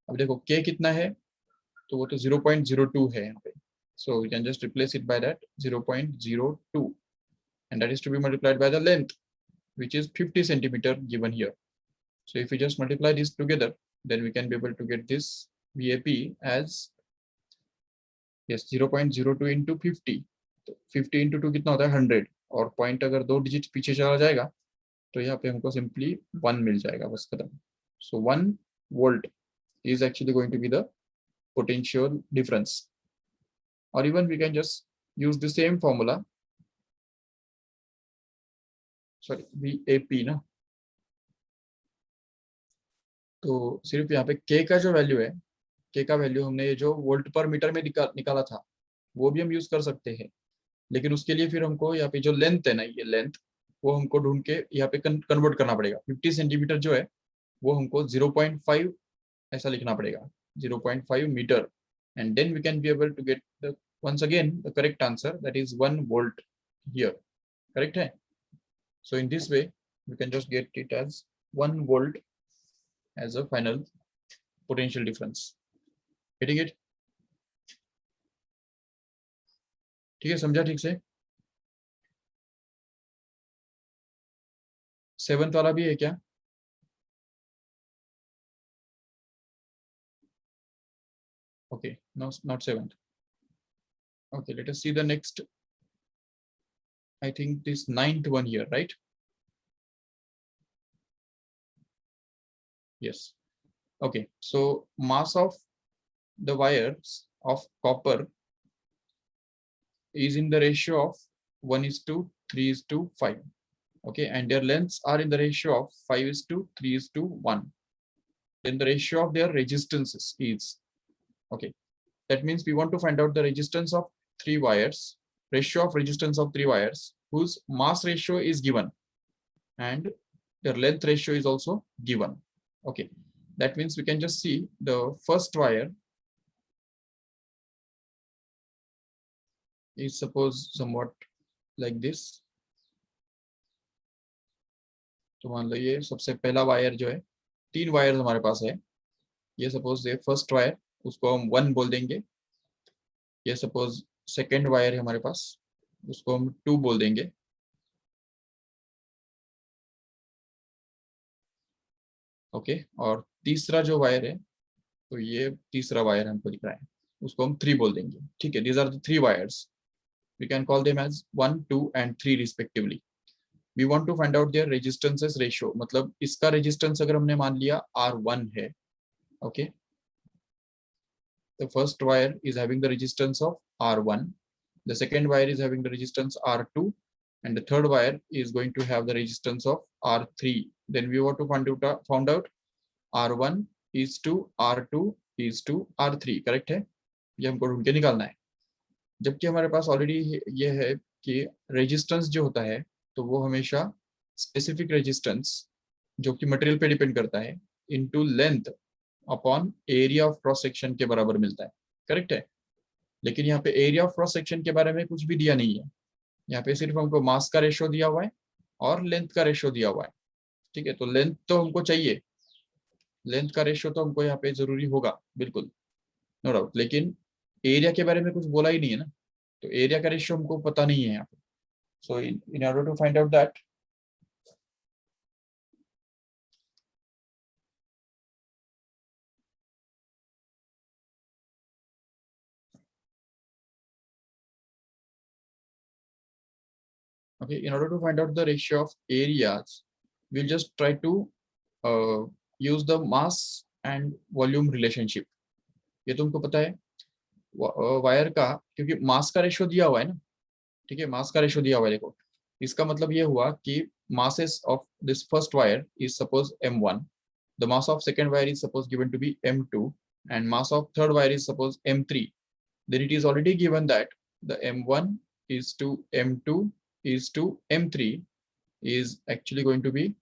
Speaker 1: अब देखो K कितना है तो वो तो 0.02 है यहाँ पे. So we can just replace it by that 0.02, and that is to be multiplied by the length, which is 50 centimeter given here. So if we just multiply this together, then we can be able to get this VAP as yes 0.02 into 50. तो 50 into 2 कितना होता है 100, और point अगर 2 digit पीछे चला जाएगा तो यहाँ पे हमको सिंपली 1 मिल जाएगा, बस खत्म. So 1 volt is actually going to be the potential difference. Or even we can just use the same formula, sorry VAP ना, तो सिर्फ यहाँ पे K का जो वैल्यू है के का वैल्यू हमने ये जो वोल्ट पर मीटर में निकाला था वो भी हम यूज कर सकते हैं, लेकिन उसके लिए फिर हमको यहाँ पे जो लेंथ है ना, ये लेंथ वो हमको ढूंढ के यहाँ पे कन्वर्ट करना पड़ेगा। 50 सेंटीमीटर जो है वो हमको 0.5 ऐसा लिखना पड़ेगा, 0.5 metre, and then we can be able to get the once again the correct answer, that is 1 volt here, correct है? So in this way we can just get it as 1 volt as a final potential difference. Getting it? ठीक है, समझा ठीक से? 7th वाला भी है क्या? Okay, no, not 7th. Okay, let us see the next. I think this 9th one here, right? Yes. Okay, so mass of the wires of copper is in the ratio of 1:3:5. Okay, and their lengths are in the ratio of 5:3:1. Then the ratio of their resistances is, okay, that means we want to find out the resistance of 3 wires, ratio of resistance of 3 wires whose mass ratio is given and their length ratio is also given. Okay, that means we can just see the first wire is suppose somewhat like this. तो मान लो ये सबसे पहला wire जो है, 3 wire हमारे पास है, ये सपोज ये फर्स्ट वायर, उसको हम 1 बोल देंगे। ये सपोज सेकेंड वायर है हमारे पास, उसको हम 2 बोल देंगे। ओके, और तीसरा जो वायर है, तो ये तीसरा वायर हमको दिख रहा है, उसको हम 3 बोल देंगे। ठीक है, these are the 3 wires, we can call them as 1, 2 and 3 respectively. We want to find out their resistances ratio, मतलब इसका रेजिस्टेंस अगर हमने मान लिया R1 है, okay, the first wire is having the resistance of R1, the second wire is having the resistance R2, and the third wire is going to have the resistance of R3. Then we want to find out R1 is to R2 is to R3, correct है? ये हमको ढूंढ के निकालना है। जबकि हमारे पास already ये है कि रेजिस्टेंस जो होता है तो वो हमेशा स्पेसिफिक रेजिस्टेंस जो कि मटेरियल पे डिपेंड करता है into length upon area of cross section के बराबर मिलता है, करेक्ट है? लेकिन यहाँ पे एरिया ऑफ क्रॉस सेक्शन के बारे में कुछ भी दिया नहीं है, यहाँ पे सिर्फ हमको मास का रेशियो दिया हुआ है और लेंथ का रेशियो दिया हुआ है। ठीक है, तो लेंथ तो हमको चाहिए, लेंथ का रेशियो तो हमको यहाँ पे जरूरी होगा, बिल्कुल, नो डाउट, लेकिन एरिया के बारे में कुछ बोला ही नहीं है ना, तो एरिया का रेशियो हमको पता नहीं है यहाँ पे। So in order to find out that, okay, in order to find out the ratio of areas, we'll just try to use the mass and volume relationship. ये तुमको पता है वायर का, क्योंकि मास का रेशियो दिया हुआ है ना, ठीक है, मास का रेशियो दिया हुआ है। देखो, इसका मतलब ये हुआ कि masses of this first wire is suppose m1, the mass of second wire is suppose given to be m2, and mass of third wire is suppose m3. Then it is already given that the m1 is to m2 is to m3 is actually going to be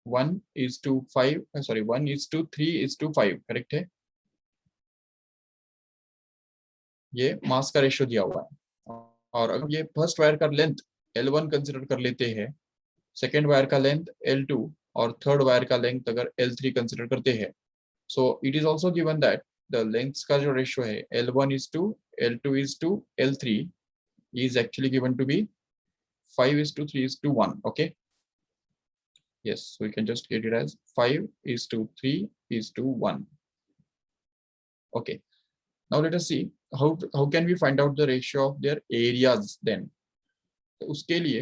Speaker 1: 1:5, sorry, 1:3:5, correct है? ये मास का ratio दिया हुआ है। और अगर ये first wire का लेंथ L1 कंसिडर कर लेते हैं, सेकेंड वायर का लेंथ L2 और थर्ड वायर का लेंथ अगर L3 कंसिडर करते हैं, so it is also given that the lengths का जो रेशियो है L1:L2:L3 is actually given to be 5:3:1. Okay, yes, so we can just get it as 5:3:1. Okay, now let us see how can we find out the ratio of their areas then. तो उसके लिए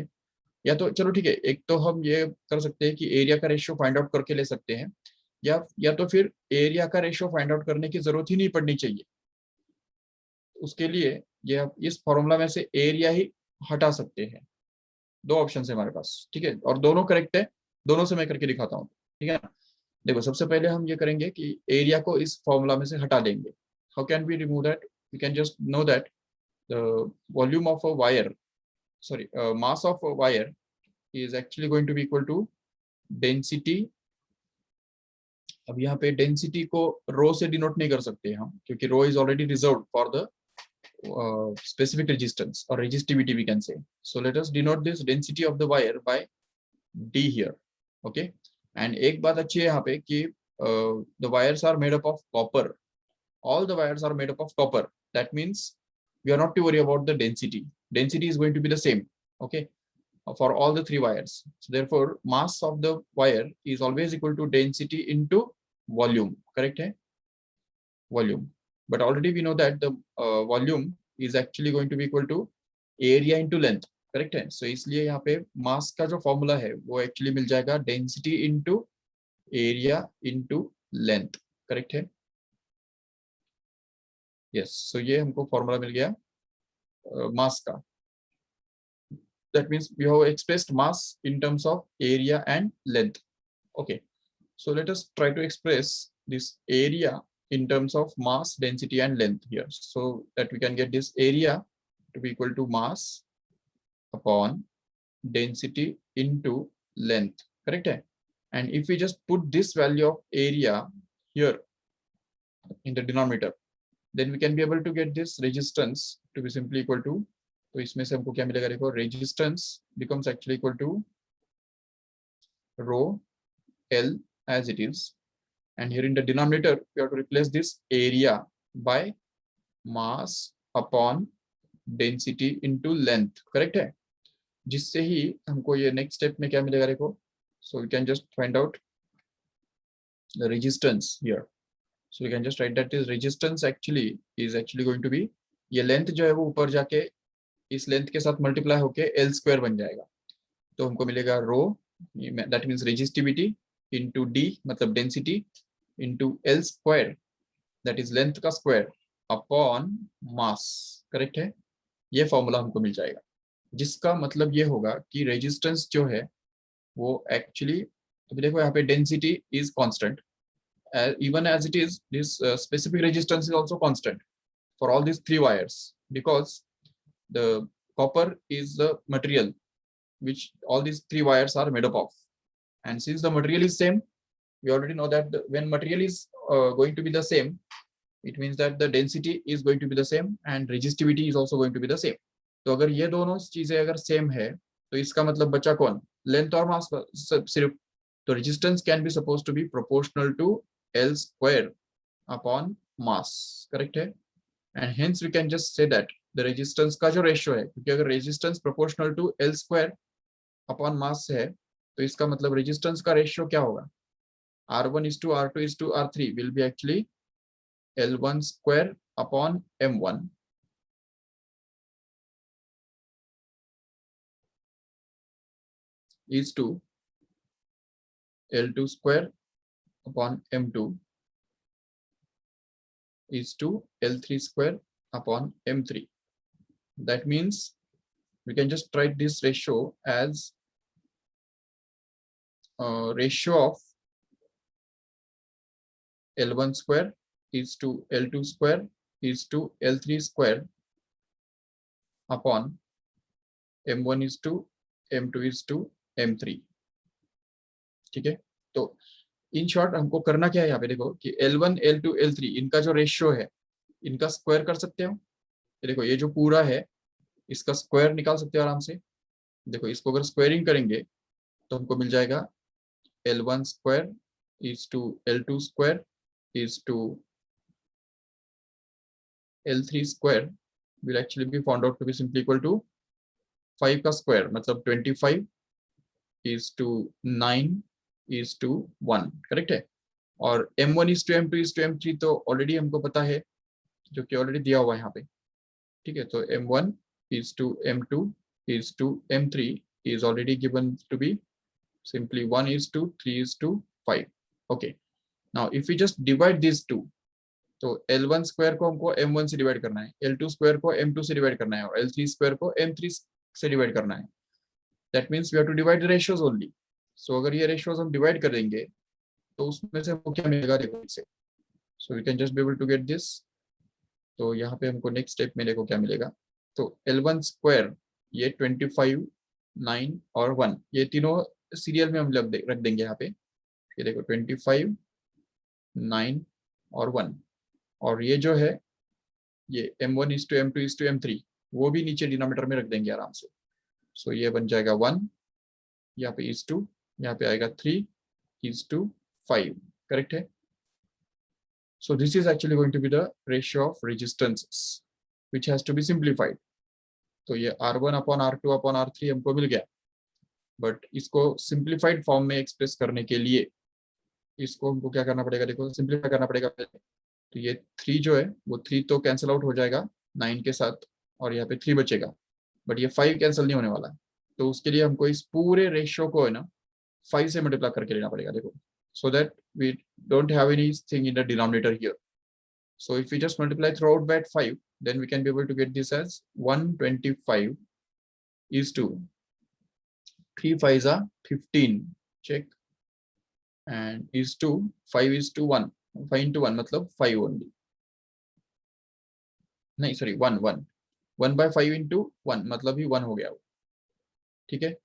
Speaker 1: या तो चलो ठीक है, एक तो हम ये कर सकते हैं कि एरिया का रेशियो फाइंड आउट करके ले सकते हैं, या तो फिर एरिया का रेशियो फाइंड आउट करने की जरूरत ही नहीं पड़नी चाहिए। उसके लिए ये इस फॉर्मूला में से एरिया ही हटा सकते हैं। 2 ऑप्शन है हमारे पास, ठीक है, और दोनों करेक्ट है, दोनों से मैं करके दिखाता हूँ, ठीक है ना? देखो सबसे पहले हम ये करेंगे कि एरिया को इस फॉर्मूला में से हटा देंगे. How can we remove that? We can just know that the volume of a wire, sorry mass of a wire is actually going to be equal to density. अब यहाँ पे डेंसिटी को रो से डिनोट नहीं कर सकते हम, क्योंकि rho is already reserved for the specific resistance or resistivity we can say. So let us denote this density of the wire by D here. Okay, and एक बात अच्छी है यहाँ पे कि the wires are made up of copper. All the wires are made up of copper. That means we are not to worry about the density. Density is going to be the same. Okay, for all the three wires. So therefore mass of the wire is always equal to density into volume. Correct है? Volume. But already we know that the volume is actually going to be equal to area into length. Correct है? सो इसलिए यहाँ पे मास का जो formula है वो actually मिल जाएगा density into area into length. Correct है? यस. सो ये हमको फॉर्मूला मिल गया मास का. That means we have expressed mass in terms of area and length. Okay, so let us try to express this area in terms of mass, density and length here, so that we can get this area to be equal to mass upon density into length. Correct है? And if we just put this value of area here in the denominator, then we can be able to get this resistance to be simply equal to, तो इसमें से हमको क्या मिलेगा? देखो resistance becomes actually equal to rho L as it is, and here in the denominator we have to replace this area by mass upon density into length. Correct है? जिससे ही हमको ये नेक्स्ट स्टेप में क्या मिलेगा देखो. So we can just find out the resistance here. So we can just write that is resistance actually is actually going to be, ये length जो है वो ऊपर जाके इस लेंथ के साथ मल्टीप्लाई होके एल स्क्वायर बन जाएगा. तो हमको मिलेगा rho, that means resistivity, into D मतलब density, into L square that is length का स्क्वायर अपॉन मास. करेक्ट है? ये फॉर्मूला हमको मिल जाएगा, जिसका मतलब ये होगा कि रेजिस्टेंस जो है वो एक्चुअली, अभी देखो यहाँ पे density is constant, even as it is this specific resistance is also constant for all these three wires, because the copper is the material which all these three wires are made up of. And since the material is same, we already know that when material is going to be the same, it means that the density is going to be the same and resistivity is also going to be the same. तो अगर ये दोनों चीजें अगर same है तो इसका मतलब बचा कौन? लेंथ और मास सिर्फ. तो resistance can be suppose to be proportional to L square upon mass. Correct है? and hence we can just say that the resistance का जो रेशियो है, क्योंकि अगर resistance proportional to L square upon mass है तो इसका मतलब रेजिस्टेंस का रेशियो क्या होगा? R1 is to R2 is to R3 will be actually L1 square upon M1 is to L2 square upon M2 is to L3 square upon M3. That means we can just write this ratio as ratio of L1 square is to L2 square is to L3 square upon M1 is to M2 is to M3. ठीक है? तो in short हमको करना क्या है यहाँ पे देखो कि L1 L2 L3 इनका जो रेशियो है इनका स्क्वायर कर सकते हो. देखो ये जो पूरा है इसका स्क्वायर निकाल सकते हो आराम से. देखो इसको अगर स्क्वायरिंग करेंगे तो हमको मिल जाएगा L1 square is to L2 square is to L3 square will actually be found out to be simply equal to 5 का स्क्वायर मतलब 25 is to 9 is to 1. Correct है? और M1 is to M2 is to M3 तो already हमको पता है, जो कि ऑलरेडी दिया हुआ है यहाँ पे. ठीक है? तो M1 is to M2 is to M3 is already given to be simply 1 is to 3 is to 5. Okay, now if we just divide these two, तो L1 स्क्वायर को हमको M1 से डिवाइड करना है, L2 स्क्वायर को M2 से divide करना है और L3 स्क्वायर को M3 से डिवाइड करना है. That means we have to divide the ratios only. So अगर ये ratios हम डिवाइड कर देंगे तो उसमें से हमको क्या मिलेगा देखो से, so we can just be able to get this. तो यहाँ पे हमको नेक्स्ट स्टेप में देखो क्या मिलेगा। तो L1 स्क्वायर ये 25, 9 और 1 ये तीनों सीरियल में हम रख देंगे यहाँ पे। ये देखो 25, 9 और 1, और ये जो है ये M1 is to M2 is to M3 वो भी नीचे डिनोमिनेटर में रख देंगे आराम से। सो ये बन जाएगा 1, यहाँ पे is to, यहाँ पे आएगा 3 is to 5, करेक्ट है। So this is actually going to be the ratio of resistances which has to be simplified. तो ये R1 upon R2 upon R3 हमको मिल गया, बट इसको सिंप्लीफाइड फॉर्म में एक्सप्रेस करने के लिए इसको हमको क्या करना पड़ेगा, देखो सिंप्लीफाई करना पड़ेगा पहले। तो ये 3 जो है वो 3 तो कैंसिल आउट हो जाएगा 9 के साथ, और यहाँ पे 3 बचेगा, बट ये 5 कैंसिल नहीं होने वाला है। तो उसके लिए हमको इस पूरे रेशियो को है ना 5 से मल्टीप्लाई करके लेना पड़ेगा देखो, so that we don't have anything in the denominator here. So if we just multiply throughout by 5, then we can be able to get this as 125 is to 3 5s are 15, check, and is to 5 is to 1, 5 into 1 मतलब 5 only, नहीं sorry 1 1 1 by 5 into 1 मतलब ही 1 हो गया वो, ठीक है।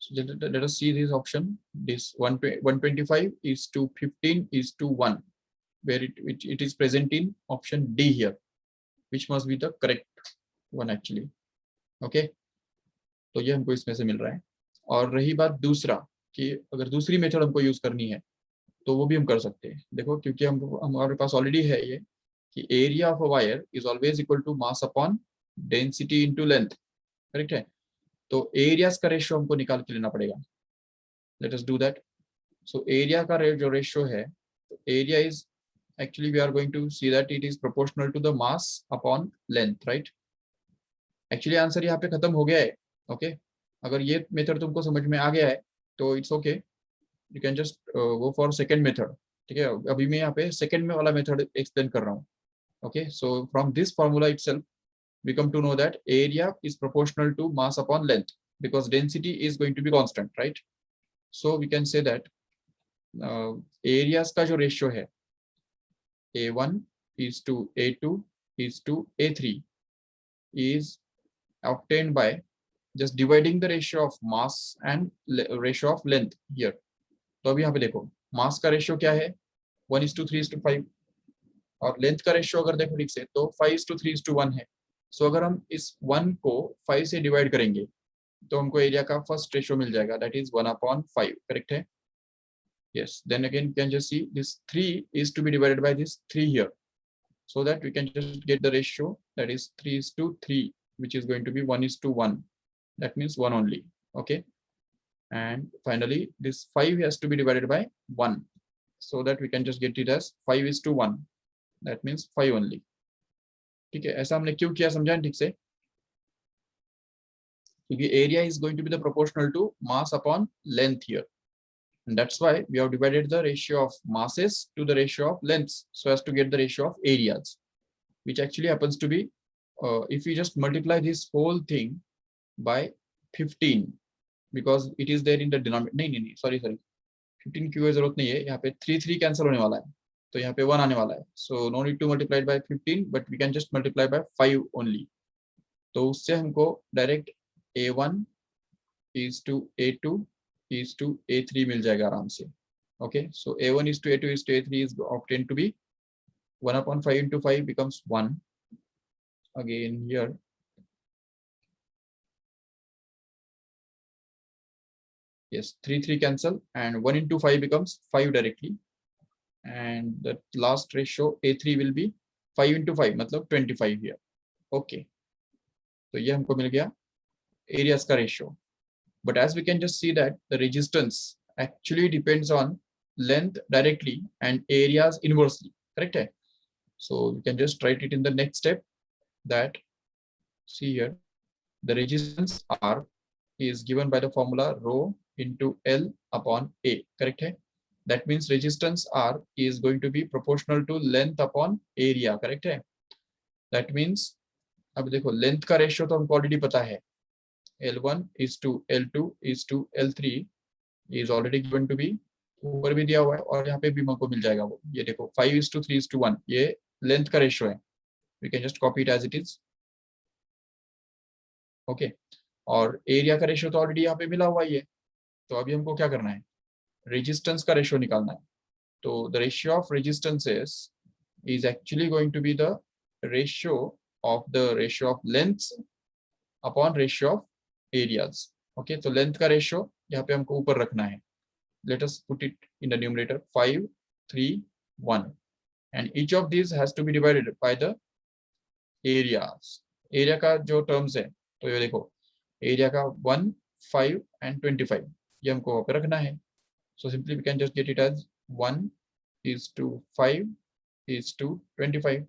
Speaker 1: So let us see this option. This 125 is to 15 is to 1, where it is present in option D here, which must be the correct one actually. Okay, तो ये हमको इसमें से मिल रहा है। और रही बात दूसरा कि अगर दूसरी मेथड हमको यूज करनी है तो वो भी हम कर सकते हैं। देखो क्योंकि हमारे पास ऑलरेडी है ये कि area of a wire is always equal to mass upon density into length, correct है। तो एरियाज का रेशियो हमको निकाल के लेना पड़ेगा। Late us do that. So area का जो रेशियो है, area is actually we are going to see that it is proportional to the mass upon length, right? Actually answer यहाँ पे खत्म हो गया है। ओके, अगर ये मेथड तुमको समझ में आ गया है तो it's okay, you can just go for second method, ठीक है। अभी मैं यहाँ पे सेकंड में वाला मेथड एक्सप्लेन कर रहा हूँ। Okay, so from this formula itself we come to know that area is proportional to mass upon length because density is going to be constant, right? So we can say that areas का जो ratio है A1 is to A2 is to A3 is obtained by just dividing the ratio of mass and ratio of length here. तो अभी यहाँ पे देखो मास का ratio क्या है 1:3:5, और लेंथ का रेशियो अगर देखो ठीक से तो 5:3:1 है। सो अगर हम इस 1 को 5 से डिवाइड करेंगे तो हमको एरिया का फर्स्ट रेशियो मिल जाएगा, दैट इज 1/5, करेक्ट है। Yes, then again you can just see this 3 is to be divided by this 3 here, so that we can just get the ratio, that is 3:3, which is going to be 1:1, that means 1 only. Okay, and finally this 5 has to be divided by 1, so that we can just get it as 5:1, that means 5 only. ठीक है, ऐसा हमने क्यों किया समझा ठीक से, क्योंकि area is going to be the proportional to mass upon length here, and that's why we have divided the ratio of masses to the ratio of lengths so as to get the ratio of areas, which actually happens to be if we just multiply this whole thing by 15, because it is there in the denominator, नहीं sorry 15 की कोई जरूरत नहीं है, यहाँ पे 3 cancel होने वाला है तो यहाँ पे 1 आने वाला है, so no need to multiply it by 15, but we can just multiply by 5 only. तो उससे हमको direct A1 is to A2 is to A3 मिल जाएगा आराम से। Okay, so A1 is to A2 is to A3 is obtained to be 1/5 into 5 becomes 1. Again here, yes, 3 cancel and 1 into 5 becomes 5 directly, and the last ratio A3 will be 5 into 5 मतलब 25 here. Okay, तो ये हमको मिल गया areas का ratio. But as we can just see that the resistance actually depends on length directly and areas inversely, correct है? So you can just write it in the next step that, see here, the resistance R is given by the formula rho into L upon A, correct है? That means resistance R is going to be proportional to length upon area, correct है? That means अब देखो length का ratio तो हमको already पता है, L1 is to L2 is to L3 is already given to be ऊपर भी दिया हुआ है और यहाँ पे भी हमको मिल जाएगा वो, ये देखो 5:3:1 ये लेंथ का रेशियो है, we can just copy it as it is. Okay, और एरिया का रेशियो तो ऑलरेडी यहाँ पे मिला हुआ ही है, तो अभी हमको क्या करना है, रेजिस्टेंस का रेशियो निकालना है। तो the ratio of resistances is actually going to be the ratio of the ratio of lengths upon ratio of areas. Okay, तो लेंथ का रेशियो यहाँ पे हमको ऊपर रखना है। Let us put it in the numerator 5, 3, 1, and each of these has to be divided by the areas. Area का जो टर्म्स है, तो ये देखो एरिया का 1, 5 and 25 ये हमको वहाँ पे रखना है। So simply we can just get it as 1:5:25.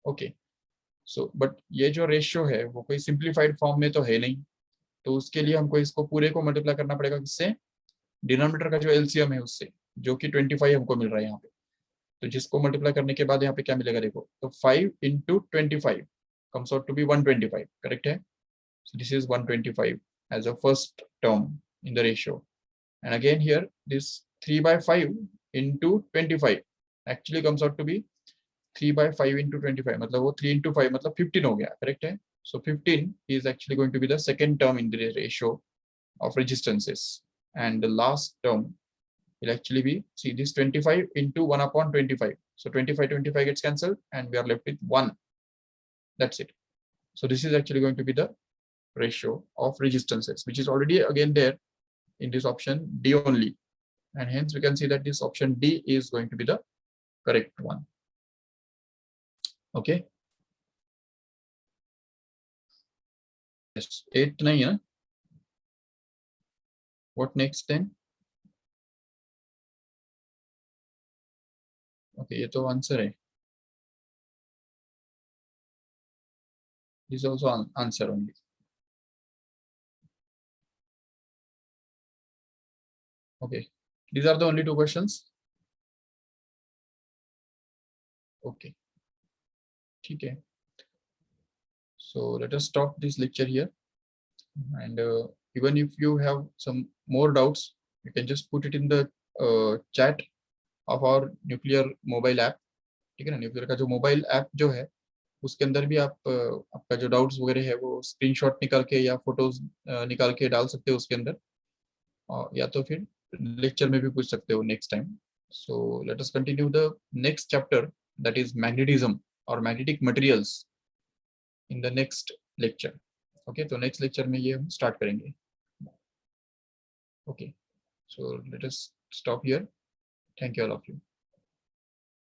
Speaker 1: Okay, so but ये जो रेशियो है वो कोई सिंप्लीफाइड फॉर्म में तो है नहीं, तो उसके लिए हमको इसको पूरे को मल्टीप्लाई करना पड़ेगा किससे, डिनोमिनेटर का जो एलसीएम है उससे, जो कि 25 हमको मिल रहा है यहाँ पे। तो जिसको मल्टीप्लाई करने के बाद यहाँ पे क्या मिलेगा देखो, तो 5 × 25 comes out to be 125, correct है। So this is 125 as a first term in the ratio, and again here this 3/5 into 25 actually comes out to be 3/5 into 25, मतलब वो 3 into 5 मतलब 15 हो गया, करेक्ट है। So 15 is actually going to be the second term in the ratio of resistances, and the last term will actually be, see this 25 into 1/25, so 25 gets cancelled and we are left with 1, that's it. So this is actually going to be the ratio of resistances, which is already again there in this option D only, and hence we can see that this option D is going to be the correct one. Okay, yes, 8 नहीं है ना, what next then? Okay, ये तो answer है, this is also answer only. Okay, these are the only two questions. Okay, ठीक है, so let us stop this lecture here, and even if you have some more doubts you can just put it in the chat of our nuclear mobile app, ठीक है ना। Nuclear का जो mobile app जो है उसके अंदर भी आप आपका जो डाउट्स वगैरह है वो स्क्रीनशॉट निकाल के या फोटोज निकाल के डाल सकते हो उसके अंदर, या तो फिर लेक्चर में भी पूछ सकते हो next time. So let us continue the next chapter, that is magnetism और magnetic materials in the next lecture. Okay, तो नेक्स्ट लेक्चर में ये हम स्टार्ट करेंगे। Okay, so let us stop here, thank you all of you.